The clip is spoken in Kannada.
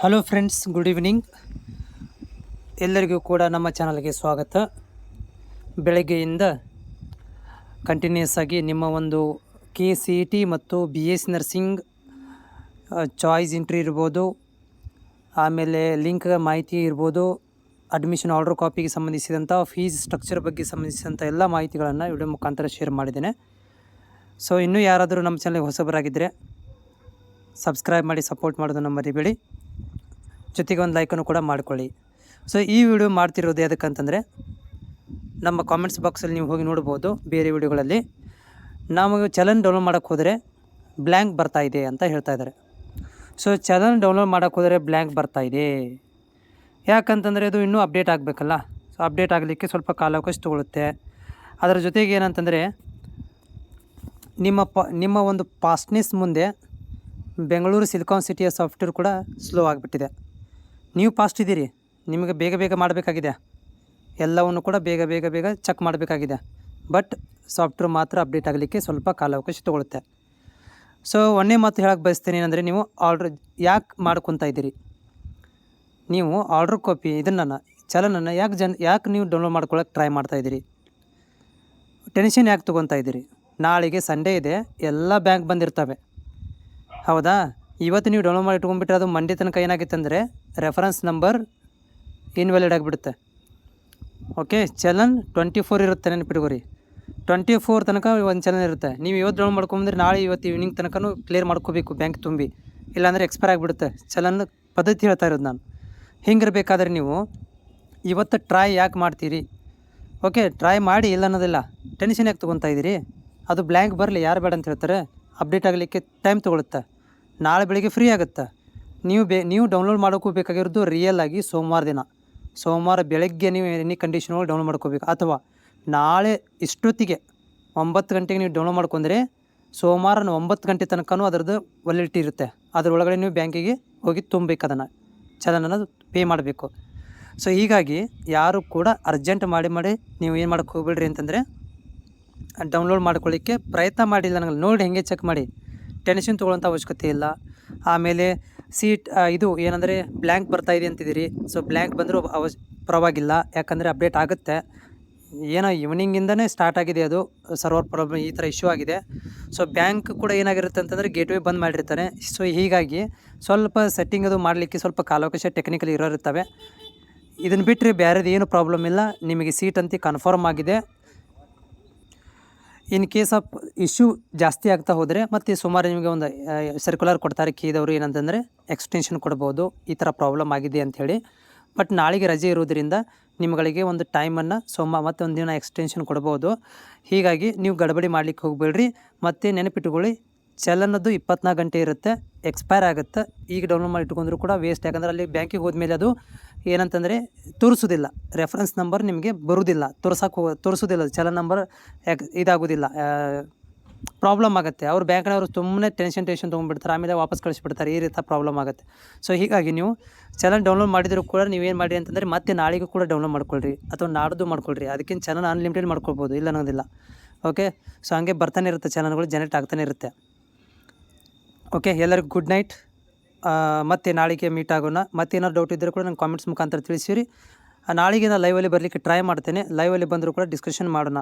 Hello friends, good evening. ಎಲ್ಲರಿಗೂ ಕೂಡ ನಮ್ಮ ಚಾನಲ್ಗೆ ಸ್ವಾಗತ. ಬೆಳಗ್ಗೆಯಿಂದ ಕಂಟಿನ್ಯೂಸ್ ಆಗಿ ನಿಮ್ಮ ಒಂದು KCET ಮತ್ತು BSc ನರ್ಸಿಂಗ್ ಚಾಯ್ಸ್ ಎಂಟ್ರಿ ಇರ್ಬೋದು, ಆಮೇಲೆ ಲಿಂಕ್ ಮಾಹಿತಿ ಇರ್ಬೋದು, ಅಡ್ಮಿಷನ್ ಆರ್ಡರ್ ಕಾಪಿಗೆ ಸಂಬಂಧಿಸಿದಂಥ ಫೀಸ್ ಸ್ಟ್ರಕ್ಚರ್ ಬಗ್ಗೆ ಸಂಬಂಧಿಸಿದಂಥ ಎಲ್ಲ ಮಾಹಿತಿಗಳನ್ನು ವಿಡಿಯೋ ಮುಖಾಂತರ ಶೇರ್ ಮಾಡಿದ್ದೇನೆ. ಸೊ ಇನ್ನೂ ಯಾರಾದರೂ ನಮ್ಮ ಚಾನಲ್ಗೆ ಹೊಸಬರಾಗಿದ್ದರೆ ಸಬ್ಸ್ಕ್ರೈಬ್ ಮಾಡಿ ಸಪೋರ್ಟ್ ಮಾಡೋದನ್ನು ಮರಿಬೇಡಿ. ಜೊತೆಗೆ ಒಂದು ಲೈಕನ್ನು ಕೂಡ ಮಾಡಿಕೊಳ್ಳಿ. ಸೊ ಈ ವಿಡಿಯೋ ಮಾಡ್ತಿರೋದು ಯಾವುದಕ್ಕಂತಂದರೆ, ನಮ್ಮ ಕಾಮೆಂಟ್ಸ್ ಬಾಕ್ಸಲ್ಲಿ ನೀವು ಹೋಗಿ ನೋಡ್ಬೋದು. ಬೇರೆ ವಿಡಿಯೋಗಳಲ್ಲಿ ನಮಗೆ ಚಲನ್ ಡೌನ್ಲೋಡ್ ಮಾಡೋಕ್ಕೆ ಹೋದರೆ ಬ್ಲ್ಯಾಂಕ್ ಬರ್ತಾಯಿದೆ ಅಂತ ಹೇಳ್ತಾ ಇದ್ದಾರೆ. ಸೊ ಚಲನ್ ಡೌನ್ಲೋಡ್ ಮಾಡೋಕ್ಕೆ ಹೋದರೆ ಬ್ಲ್ಯಾಂಕ್ ಬರ್ತಾಯಿದೆ ಯಾಕಂತಂದರೆ ಅದು ಇನ್ನೂ ಅಪ್ಡೇಟ್ ಆಗಬೇಕಲ್ಲ. ಸೊ ಅಪ್ಡೇಟ್ ಆಗಲಿಕ್ಕೆ ಸ್ವಲ್ಪ ಕಾಲಾವಕಾಶ ತೊಗೊಳುತ್ತೆ. ಅದರ ಜೊತೆಗೆ ಏನಂತಂದರೆ, ನಿಮ್ಮ ಒಂದು ಫಾಸ್ಟ್ನೆಸ್ ಮುಂದೆ ಬೆಂಗಳೂರು ಸಿಲಿಕಾನ್ ಸಿಟಿಯ ಸಾಫ್ಟ್ವೇರ್ ಕೂಡ ಸ್ಲೋ ಆಗಿಬಿಟ್ಟಿದೆ. ನೀವು ಫಾಸ್ಟ್ ಇದ್ದೀರಿ, ನಿಮಗೆ ಬೇಗ ಬೇಗ ಮಾಡಬೇಕಾಗಿದೆ, ಎಲ್ಲವನ್ನು ಕೂಡ ಬೇಗ ಚೆಕ್ ಮಾಡಬೇಕಾಗಿದೆ. ಬಟ್ ಸಾಫ್ಟ್ವೇರ್ ಮಾತ್ರ ಅಪ್ಡೇಟ್ ಆಗಲಿಕ್ಕೆ ಸ್ವಲ್ಪ ಕಾಲಾವಕಾಶ ತೊಗೊಳುತ್ತೆ. ಸೊ ಒಂದೇ ಮಾತು ಹೇಳಕ್ಕೆ ಬಯಸ್ತೇನೆ ಏನಂದರೆ, ನೀವು ಆರ್ಡ್ರ್ ಯಾಕೆ ಮಾಡ್ಕೊತಾ ಇದ್ದೀರಿ? ನೀವು ಆರ್ಡ್ರ್ ಕಾಪಿ ಇದನ್ನು ಚಲನನ್ನು ಯಾಕೆ ನೀವು ಡೌನ್ಲೋಡ್ ಮಾಡ್ಕೊಳ್ಳೋಕೆ ಟ್ರೈ ಮಾಡ್ತಾಯಿದ್ದೀರಿ? ಟೆನ್ಷನ್ ಯಾಕೆ ತೊಗೊತಾ ಇದ್ದೀರಿ? ನಾಳೆಗೆ ಸಂಡೇ ಇದೆ, ಎಲ್ಲ ಬ್ಯಾಂಕ್ ಬಂದಿರ್ತವೆ, ಹೌದಾ? ಇವತ್ತು ನೀವು ಡೌನ್ಲೋಡ್ ಮಾಡಿ ಇಟ್ಕೊಂಡ್ಬಿಟ್ರೆ ಅದು ಮಂಡೇ ತನಕ ಏನಾಗಿತ್ತು ಅಂದರೆ ರೆಫರೆನ್ಸ್ ನಂಬರ್ ಇನ್ವ್ಯಾಲಿಡ್ ಆಗಿಬಿಡುತ್ತೆ. ಓಕೆ, ಚಲನ್ 24 ಇರುತ್ತೆ, ನೆನಪಿಟ್ಕೋರಿ. 24 ತನಕ ಒಂದು ಚಲನ್ ಇರುತ್ತೆ. ನೀವು ಇವತ್ತು ಡೌನ್ಲೋಡ್ ಮಾಡ್ಕೊಂಬಂದ್ರೆ ನಾಳೆ ಇವತ್ತು ಈವ್ನಿಂಗ್ ತನಕ ಕ್ಲಿಯರ್ ಮಾಡ್ಕೋಬೇಕು ಬ್ಯಾಂಕ್ ತುಂಬಿ, ಇಲ್ಲಾಂದರೆ ಎಕ್ಸ್ಪೈರ್ ಆಗಿಬಿಡುತ್ತೆ. ಚಲನ್ ಪದ್ಧತಿ ಹೇಳ್ತಾ ಇರೋದು ನಾನು. ಹಿಂಗಿರಬೇಕಾದ್ರೆ ನೀವು ಇವತ್ತು ಟ್ರೈ ಯಾಕೆ ಮಾಡ್ತೀರಿ? ಓಕೆ, ಟ್ರೈ ಮಾಡಿ, ಇಲ್ಲ ಅನ್ನೋದಿಲ್ಲ. ಟೆನ್ಷನ್ ಯಾಕೆ ತೊಗೊತಾ ಇದ್ದೀರಿ? ಅದು ಬ್ಲ್ಯಾಂಕ್ ಬರಲಿ, ಯಾರು ಬೇಡ ಅಂತ ಹೇಳ್ತಾರೆ. ಅಪ್ಡೇಟ್ ಆಗಲಿಕ್ಕೆ ಟೈಮ್ ತೊಗೊಳುತ್ತೆ. ನಾಳೆ ಬೆಳಿಗ್ಗೆ ಫ್ರೀ ಆಗುತ್ತೆ. ನೀವು ಡೌನ್ಲೋಡ್ ಮಾಡ್ಕೋಬೇಕಾಗಿರೋದು ರಿಯಲ್ ಆಗಿ ಸೋಮವಾರ ಬೆಳಗ್ಗೆ ನೀವು ಎನಿ ಕಂಡೀಷನ್ ಒಳಗೆ ಡೌನ್ಲೋಡ್ ಮಾಡ್ಕೋಬೇಕು. ಅಥವಾ ನಾಳೆ ಇಷ್ಟೊತ್ತಿಗೆ 9 ಗಂಟೆಗೆ ನೀವು ಡೌನ್ಲೋಡ್ ಮಾಡ್ಕೊಂಡ್ರೆ ಸೋಮವಾರ 9 ಗಂಟೆ ತನಕನೂ ಅದರದ್ದು ವ್ಯಾಲಿಡಿಟಿ ಇರುತ್ತೆ. ಅದರೊಳಗಡೆ ನೀವು ಬ್ಯಾಂಕಿಗೆ ಹೋಗಿ ತುಂಬಬೇಕು, ಅದನ್ನು ಚಲನನ್ನು ಪೇ ಮಾಡಬೇಕು. ಸೊ ಹೀಗಾಗಿ ಯಾರು ಕೂಡ ಅರ್ಜೆಂಟ್ ಮಾಡಿ ನೀವು ಏನು ಮಾಡೋಕ್ಕೆ ಹೋಗ್ಬೇಡ್ರಿ ಅಂತಂದರೆ, ಡೌನ್ಲೋಡ್ ಮಾಡ್ಕೊಳ್ಳಿಕ್ಕೆ ಪ್ರಯತ್ನ ಮಾಡಿಲ್ಲ, ನನಗೆ ನೋಡಿ ಹೆಂಗೆ ಚೆಕ್ ಮಾಡಿ. ಟೆನ್ಷನ್ ತೊಗೊಳ್ಳೋಂಥ ಅವಶ್ಯಕತೆ ಇಲ್ಲ. ಆಮೇಲೆ ಇದು ಏನಂದರೆ ಬ್ಲ್ಯಾಂಕ್ ಬರ್ತಾಯಿದೆ ಅಂತಿದ್ದೀರಿ. ಸೊ ಬ್ಲ್ಯಾಂಕ್ ಬಂದರೂ ಪರವಾಗಿಲ್ಲ, ಯಾಕಂದರೆ ಅಪ್ಡೇಟ್ ಆಗುತ್ತೆ. ಏನೋ ಈವ್ನಿಂಗಿಂದನೇ ಸ್ಟಾರ್ಟ್ ಆಗಿದೆ, ಅದು ಸರ್ವರ್ ಪ್ರಾಬ್ಲಮ್ ಈ ಥರ ಇಶ್ಯೂ ಆಗಿದೆ. ಸೊ ಬ್ಯಾಂಕ್ ಕೂಡ ಏನಾಗಿರುತ್ತೆ ಅಂತಂದರೆ ಗೇಟ್ವೇ ಬಂದ್ ಮಾಡಿರ್ತಾನೆ. ಸೊ ಹೀಗಾಗಿ ಸ್ವಲ್ಪ ಸೆಟ್ಟಿಂಗ್ ಅದು ಮಾಡಲಿಕ್ಕೆ ಸ್ವಲ್ಪ ಕಾಲಾವಕಾಶ ಟೆಕ್ನಿಕಲ್ ಇರ್ತವೆ. ಇದನ್ನು ಬಿಟ್ಟರೆ ಬೇರೆದು ಏನು ಪ್ರಾಬ್ಲಮ್ ಇಲ್ಲ. ನಿಮಗೆ ಸೀಟ್ ಅಂತ ಕನ್ಫರ್ಮ್ ಆಗಿದೆ. ಇನ್ ಕೇಸ್ ಆಫ್ ಇಶ್ಯೂ ಜಾಸ್ತಿ ಆಗ್ತಾ ಹೋದರೆ ಮತ್ತು ಸುಮಾರು ನಿಮಗೆ ಒಂದು ಸರ್ಕ್ಯುಲರ್ ಕೊಡ್ತಾರೆ ಕೀದವರು, ಏನಂತಂದರೆ ಎಕ್ಸ್ಟೆನ್ಷನ್ ಕೊಡ್ಬೋದು, ಈ ಥರ ಪ್ರಾಬ್ಲಮ್ ಆಗಿದೆ ಅಂಥೇಳಿ. ಬಟ್ ನಾಳೆಗೆ ರಜೆ ಇರೋದರಿಂದ ನಿಮ್ಗಳಿಗೆ ಒಂದು ಟೈಮನ್ನು ಮತ್ತು ಒಂದು ದಿನ ಎಕ್ಸ್ಟೆನ್ಷನ್ ಕೊಡ್ಬೋದು. ಹೀಗಾಗಿ ನೀವು ಗಡಬಡಿ ಮಾಡಲಿಕ್ಕೆ ಹೋಗಬೇಡ್ರಿ. ಮತ್ತು ನೆನಪಿಟ್ಟುಕೊಳ್ಳಿ, ಚಲನದ್ದು 24 ಗಂಟೆ ಇರುತ್ತೆ, ಎಕ್ಸ್ಪೈರ್ ಆಗುತ್ತೆ. ಈಗ ಡೌನ್ಲೋಡ್ ಮಾಡಿ ಇಟ್ಕೊಂಡ್ರೂ ಕೂಡ ವೇಸ್ಟ್. ಯಾಕಂದರೆ ಅಲ್ಲಿ ಬ್ಯಾಂಕಿಗೆ ಹೋದ್ಮೇಲೆ ಅದು ಏನಂತಂದರೆ ತೋರಿಸೋದಿಲ್ಲ, ರೆಫರೆನ್ಸ್ ನಂಬರ್ ನಿಮಗೆ ಬರೋದಿಲ್ಲ, ತೋರಿಸೋದಿಲ್ಲ, ಚಲನ್ ನಂಬರ್ ಇದಾಗೋದಿಲ್ಲ, ಪ್ರಾಬ್ಲಮ್ ಆಗುತ್ತೆ. ಅವ್ರು ಬ್ಯಾಂಕ್ನವರು ಸುಮ್ಮನೆ ಟೆನ್ಷನ್ ತೊಗೊಂಡ್ಬಿಡ್ತಾರೆ, ಆಮೇಲೆ ವಾಪಸ್ ಕಳಿಸ್ಬಿಡ್ತಾರೆ. ಈ ರೀತಿ ಪ್ರಾಬ್ಲಮ್ ಆಗುತ್ತೆ. ಸೊ ಹೀಗಾಗಿ ನೀವು ಚಲನ್ ಡೌನ್ಲೋಡ್ ಮಾಡಿದರೂ ಕೂಡ ನೀವೇನು ಮಾಡಿ ಅಂತಂದರೆ ಮತ್ತೆ ನಾಳೆಗೂ ಕೂಡ ಡೌನ್ಲೋಡ್ ಮಾಡ್ಕೊಳ್ರಿ, ಅಥವಾ ನಾಡ್ದು ಮಾಡ್ಕೊಳ್ರಿ. ಅದಕ್ಕಿಂತ ಚಲನ್ ಅನ್ಲಿಮಿಟೆಡ್ ಮಾಡ್ಕೊಳ್ಬೋದು, ಇಲ್ಲ ಅನ್ನೋದಿಲ್ಲ. ಓಕೆ, ಸೊ ಹಂಗೆ ಬರ್ತಾನೆ ಇರುತ್ತೆ, ಚಲನ್ಗಳು ಜನರೇಟ್ ಆಗ್ತಾನೆ ಇರುತ್ತೆ. ಓಕೆ, ಎಲ್ಲರಿಗೂ ಗುಡ್ ನೈಟ್. ಮತ್ತೆ ನಾಳೆಗೆ ಮೀಟ್ ಆಗೋಣ. ಮತ್ತೇನಾದ್ರು ಡೌಟ್ ಇದ್ದರೆ ಕೂಡ ನಂಗೆ ಕಾಮೆಂಟ್ಸ್ ಮುಖಾಂತರ ತಿಳಿಸಿರಿ. ನಾಳೆಗೆ ನಾನು ಲೈವಲ್ಲಿ ಬರಲಿಕ್ಕೆ ಟ್ರೈ ಮಾಡ್ತೇನೆ. ಲೈವಲ್ಲಿ ಬಂದರೂ ಕೂಡ ಡಿಸ್ಕಷನ್ ಮಾಡೋಣ.